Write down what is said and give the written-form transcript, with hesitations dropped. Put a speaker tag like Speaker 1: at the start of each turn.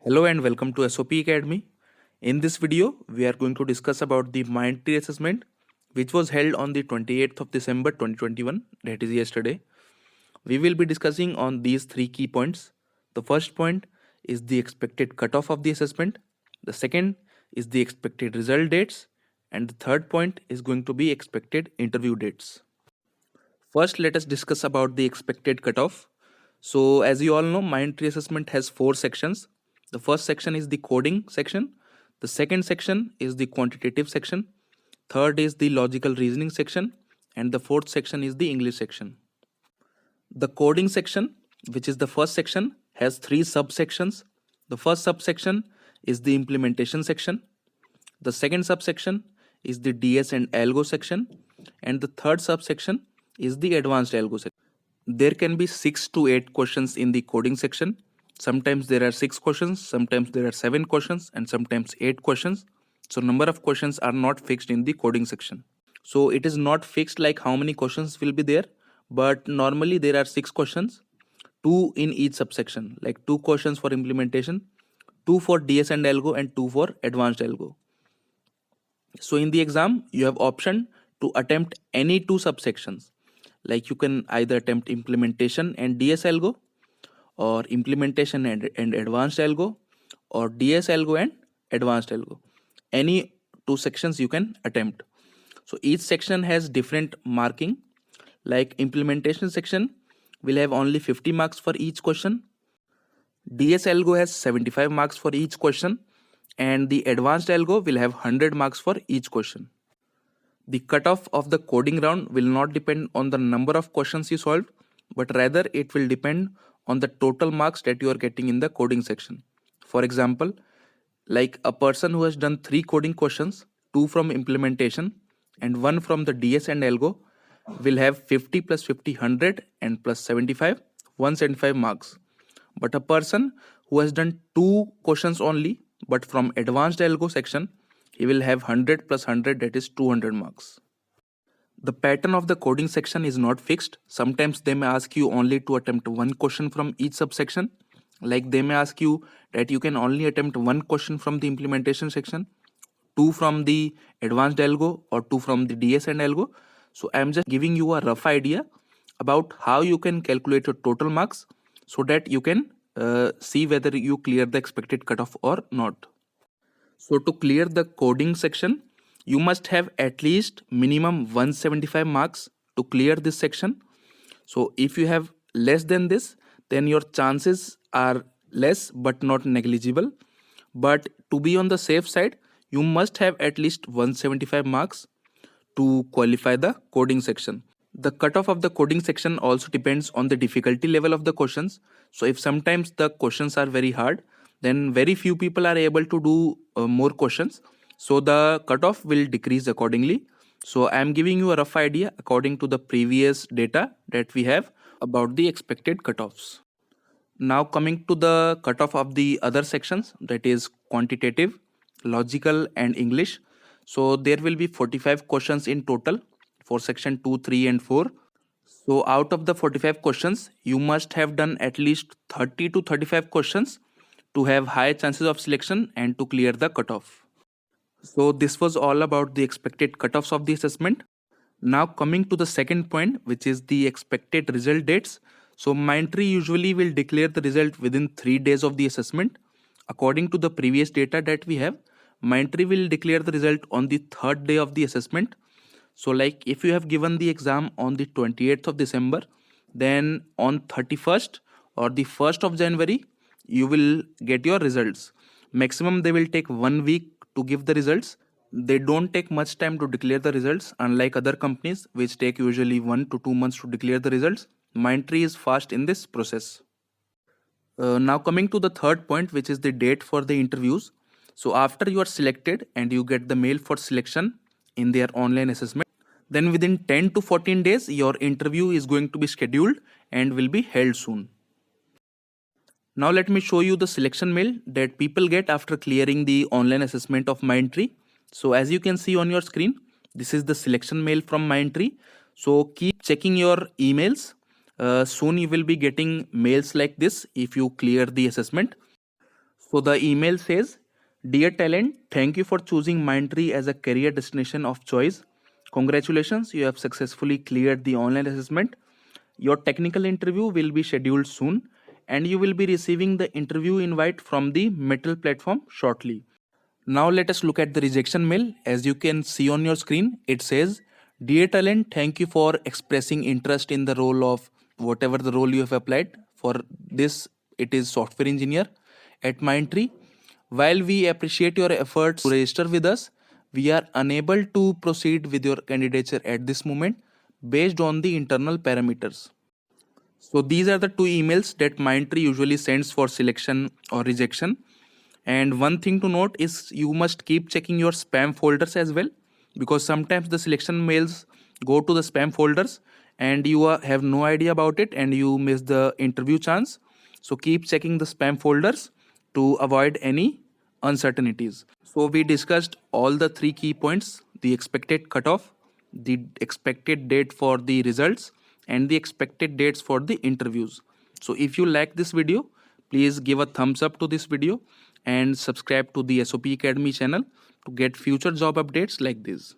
Speaker 1: Hello and welcome to SOP Academy. In this video, we are going to discuss about the Mindtree assessment which was held on the 28th of December 2021, that is yesterday. We will be discussing on these three key points. The first point is the expected cutoff of the assessment. The second is the expected result dates. And the third point is going to be expected interview dates. First, let us discuss about the expected cutoff. So as you all know, Mindtree assessment has four sections. The first section is the coding section. The second section is the quantitative section. Third is the logical reasoning section. And the fourth section is the English section. The coding section, which is the first section, has three subsections. The first subsection is the implementation section. The second subsection is the DS and Algo section. And the third subsection is the advanced Algo section. There can be 6 to 8 questions in the coding section. Sometimes there are 6 questions, sometimes there are 7 questions, and sometimes 8 questions. So number of questions are not fixed in the coding section. So it is not fixed like how many questions will be there, but normally there are 6 questions, 2 in each subsection, like 2 questions for implementation, 2 for DS and Algo, and 2 for advanced Algo. So in the exam, you have option to attempt any 2 subsections. Like you can either attempt implementation and DS Algo, or implementation and advanced Algo, or DS Algo and advanced Algo. Any 2 sections you can attempt. So each section has different marking. Like implementation section will have only 50 marks for each question. DS Algo has 75 marks for each question, and the advanced Algo will have 100 marks for each question. The cutoff of the coding round will not depend on the number of questions you solved, but rather it will depend on the total marks that you are getting in the coding section. For example, like a person who has done 3 coding questions, 2 from implementation and 1 from the DS and Algo, will have 50 plus 50, 100, and plus 75, 175 marks. But a person who has done 2 questions only, but from advanced Algo section, he will have 100 plus 100, that is 200 marks. The pattern of the coding section is not fixed. Sometimes they may ask you only to attempt 1 question from each subsection. Like they may ask you that you can only attempt 1 question from the implementation section, 2 from the advanced Algo, or 2 from the DS and Algo. So I am just giving you a rough idea about how you can calculate your total marks so that you can see whether you clear the expected cutoff or not. So to clear the coding section, you must have at least minimum 175 marks to clear this section. So if you have less than this, then your chances are less but not negligible. But to be on the safe side, you must have at least 175 marks to qualify the coding section. The cutoff of the coding section also depends on the difficulty level of the questions. So if sometimes the questions are very hard, then very few people are able to do more questions. So the cutoff will decrease accordingly. So I am giving you a rough idea according to the previous data that we have about the expected cutoffs. Now coming to the cutoff of the other sections, that is quantitative, logical, and English. So there will be 45 questions in total for section 2, 3, and 4. So out of the 45 questions, you must have done at least 30 to 35 questions to have high chances of selection and to clear the cutoff. So this was all about the expected cutoffs of the assessment. Now coming to the second point, which is the expected result dates. So Mindtree usually will declare the result within 3 days of the assessment. According to the previous data that we have, Mindtree will declare the result on the 3rd day of the assessment. So like if you have given the exam on the 28th of December, then on 31st or the 1st of January, you will get your results. Maximum they will take 1 week to give the results. They don't take much time to declare the results, unlike other companies which take usually 1 to 2 months to declare the results. Mindtree is fast in this process. Now coming to the third point, which is the date for the interviews. So after you are selected and you get the mail for selection in their online assessment, then within 10 to 14 days your interview is going to be scheduled and will be held soon. Now let me show you the selection mail that people get after clearing the online assessment of Mindtree. So as you can see on your screen, this is the selection mail from Mindtree. So keep checking your emails. Soon you will be getting mails like this if you clear the assessment. So the email says, "Dear talent, thank you for choosing Mindtree as a career destination of choice. Congratulations, you have successfully cleared the online assessment. Your technical interview will be scheduled soon, and you will be receiving the interview invite from the Metal platform shortly." Now let us look at the rejection mail. As you can see on your screen, it says, "Dear talent, thank you for expressing interest in the role of whatever the role you have applied. For this, it is software engineer at Mindtree. While we appreciate your efforts to register with us, we are unable to proceed with your candidature at this moment based on the internal parameters." So these are the two emails that Mindtree usually sends for selection or rejection. And one thing to note is you must keep checking your spam folders as well, because sometimes the selection mails go to the spam folders and you have no idea about it and you miss the interview chance. So keep checking the spam folders to avoid any uncertainties. So we discussed all the three key points: the expected cutoff, the expected date for the results, and the expected dates for the interviews. So if you like this video, please give a thumbs up to this video and subscribe to the SOP Academy channel to get future job updates like this.